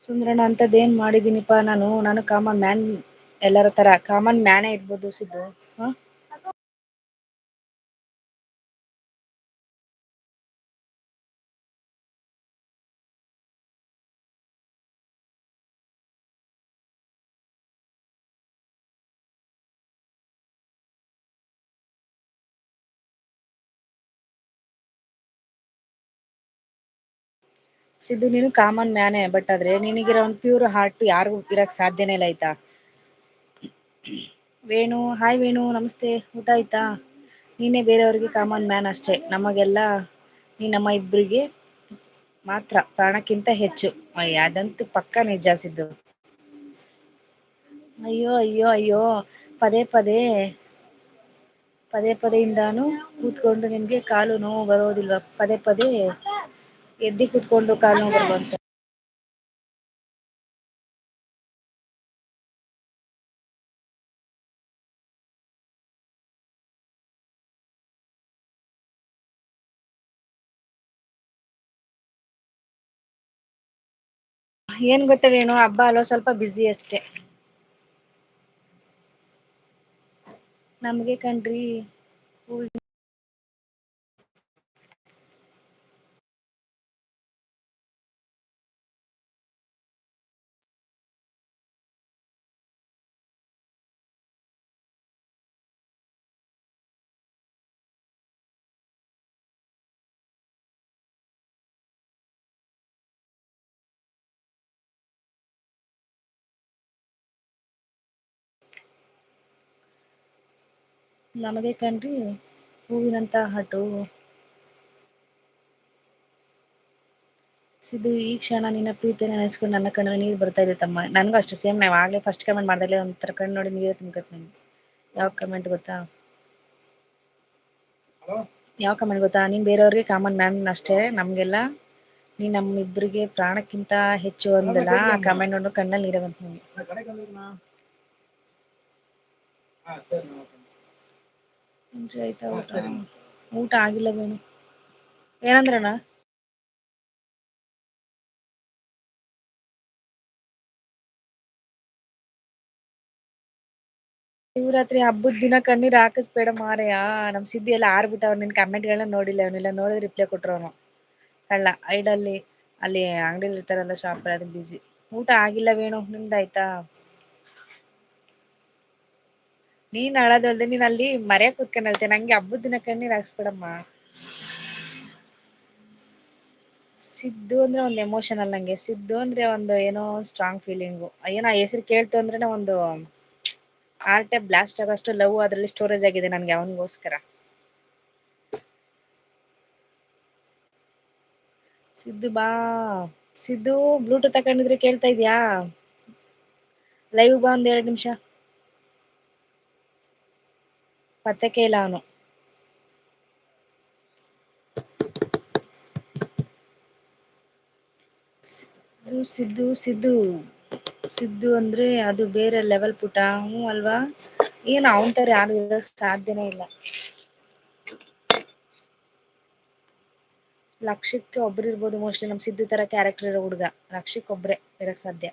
ಸುಂದ್ರಣ್ಣ ಅಂತದ್ದೇನ್ ಮಾಡಿದೀನಿಪ್ಪಾ ನಾನು common man ಎಲ್ಲರ ತರ ಕಾಮನ್ ಮ್ಯಾನೇ ಇರ್ಬೋದು ಸಿದ್ದು. ಹ ಸಿದ್ದು ನೀನು ಕಾಮನ್ ಮ್ಯಾನೇ ಬಟ್ ಆದ್ರೆ ನಿನಗಿರೋ ಒಂದ್ ಪ್ಯೂರ್ ಹಾರ್ಟ್ ಯಾರಿಗೂ ಇರಕ್ ಸಾಧ್ಯನೇ ಇಲ್ಲ ಆಯ್ತಾ. ವೇಣು ಹಾಯ್ ವೇಣು ನಮಸ್ತೆ ಊಟ ಆಯ್ತಾ. ನೀನೇ ಬೇರೆಯವ್ರಿಗೆ ಕಾಮನ್ ಮ್ಯಾನ್ ಅಷ್ಟೆ ನಮಗೆಲ್ಲಾ ನೀ ನಮ್ಮ ಇಬ್ರಿಗೆ ಮಾತ್ರ ಪ್ರಾಣಕ್ಕಿಂತ ಹೆಚ್ಚು ಅದಂತೂ ಪಕ್ಕ ನಿಜ ಸಿದ್ದು. ಅಯ್ಯೋ ಅಯ್ಯೋ ಅಯ್ಯೋ ಪದೇ ಪದೇ ಪದೇ ಪದೇಯಿಂದಾನು ಕೂತ್ಕೊಂಡು ನಿಮ್ಗೆ ಕಾಲು ನೋವು ಬರೋದಿಲ್ವಾ ಪದೇ ಪದೇ ಎದ್ದಿ ಕುತ್ಕೊಂಡು ಕಾಲು ನೋವು ಬರುವಂತ. ಏನ್ ಗೊತ್ತ ವೇಣು ಹಬ್ಬ ಅಲ್ವಾ ಸ್ವಲ್ಪ ಬ್ಯುಸಿ ಅಷ್ಟೆ. ನಮ್ಗೆ ಕಣ್ರಿ ನಮಗೆ ಕಣ್ರಿ ಹೂವಿನಂತ ಹಾಟು. ಸಿದ್ದು ಈ ಕ್ಷಣ ನಿನ್ನ ಪ್ರೀತಿಯನ್ನು ನೆನೆಸ್ಕೊಂಡು ನನ್ನ ಕಣ್ಣಲ್ಲಿ ನೀರು ಬರ್ತಾ ಇದೆ ತಮ್ಮ ನನ್ಗೂ ಅಷ್ಟೆ ಸೇಮ್ ನಾವ್ ಆಗ್ಲೇ ಫಸ್ಟ್ ಕಮೆಂಟ್ ಮಾಡ್ದಾಗ್ಲೇ ಒಂಥರ ಕಣ್ಣ್ ನೋಡಿ ನೀರೇ ತುಂಬ್ಕತ್ ನಂಗೆ. ಯಾವ ಕಮೆಂಟ್ ಗೊತ್ತಾ ಯಾವ ಕಮೆಂಟ್ ಗೊತ್ತಾ ನೀನ್ ಬೇರೆಯವ್ರಿಗೆ ಕಾಮನ್ ಮ್ಯಾನ್ ಅಷ್ಟೇ ನಮ್ಗೆಲ್ಲಾ ನೀ ನಮ್ಮಿಬ್ರಿಗೆ ಪ್ರಾಣಕ್ಕಿಂತ ಹೆಚ್ಚು ಅಂದಲ್ಲ ಆ ಕಮೆಂಟ್ ನೋಡು ಕಣ್ಣಲ್ಲಿ ನೀರೇ ಬಂತು ನಂಗೆ. ಆಯ್ತಾ ಊಟ ಆಗಿಲ್ಲ ವೇಣು. ಏನಂದ್ರಣ್ಣ. ಶಿವರಾತ್ರಿ ಹಬ್ಬದ ದಿನ ಕಣ್ಣೀರ್ ಹಾಕಸ್ಬೇಡ ಮಾರಯ ನಮ್ ಸಿದ್ದಿ ಎಲ್ಲ ಆರ್ಬಿಟ್ಟ ಅವ್ರು ನಿನ್ ಕಮೆಂಟ್ಗಳನ್ನ ನೋಡಿಲ್ಲ ಅವನೆಲ್ಲ ನೋಡಿದ್ರೆ ರಿಪ್ಲೈ ಕೊಟ್ರ ಅವನು ಕಳ್ಳ ಐಡಲ್ಲಿ ಅಲ್ಲಿ ಅಂಗಡಿಲಿ ಇರ್ತಾರಲ್ಲ ಶಾಪ್ ಅದು ಬಿಸಿ. ಊಟ ಆಗಿಲ್ಲ ವೇಣು ನಿಮ್ದಾಯ್ತಾ. ನೀನ್ ಅಳದಲ್ದೆ ನೀನ್ ಅಲ್ಲಿ ಮರ್ಯಕ್ ಕುತ್ಕೊಂಡ್ ಅಳ್ತೀಯ ನಂಗೆ ಹಬ್ಬದ ದಿನ ಕಣ್ಣೀರ್ ಹಾಕ್ಸ್ಬೇಡಮ್ಮ. ಸಿದ್ದು ಅಂದ್ರೆ ಒಂದ್ ಎಮೋಷನಲ್ ನಂಗೆ ಸಿದ್ದು ಅಂದ್ರೆ ಒಂದು ಏನೋ ಸ್ಟ್ರಾಂಗ್ ಫೀಲಿಂಗು ಏನೋ ಆ ಹೆಸರು ಕೇಳ್ತು ಅಂದ್ರೆನೆ ಒಂದು ಹಾರ್ಟೆ ಬ್ಲಾಸ್ಟ್ ಆಗೋಷ್ಟು ಲವ್ ಅದ್ರಲ್ಲಿ ಸ್ಟೋರೇಜ್ ಆಗಿದೆ ನನ್ಗೆ ಅವನಿಗೋಸ್ಕರ. ಸಿದ್ದು ಬಾ ಸಿದ್ದು ಬ್ಲೂಟೂತ್ ಹಾಕೊಂಡಿದ್ರೆ ಕೇಳ್ತಾ ಇದ್ಯಾ ಲೈವ್ ಬಾ ಒಂದ್ 2 ನಿಮಿಷ. ಪತ್ತೆಕೆ ಇಲ್ಲ ಅವನು. ಸಿದ್ದು ಸಿದ್ದು ಸಿದ್ದು ಅಂದ್ರೆ ಅದು ಬೇರೆ ಲೆವೆಲ್ ಪುಟ್ಟ ಹೂ ಅಲ್ವಾ. ಏನ್ ಅವನ್ ತರ ಯಾರು ಇರಕ್ ಸಾಧ್ಯನೇ ಇಲ್ಲ. ಲಕ್ಷಕ್ಕೆ ಒಬ್ರು ಇರ್ಬೋದು ಮೋಸ್ಟ್ಲಿ ನಮ್ ಸಿದ್ದು ತರ ಕ್ಯಾರೆಕ್ಟರ್ ಇರೋ ಹುಡ್ಗ ಲಕ್ಷಕ್ಕ ಒಬ್ರೆ ಇರಕ್ ಸಾಧ್ಯ.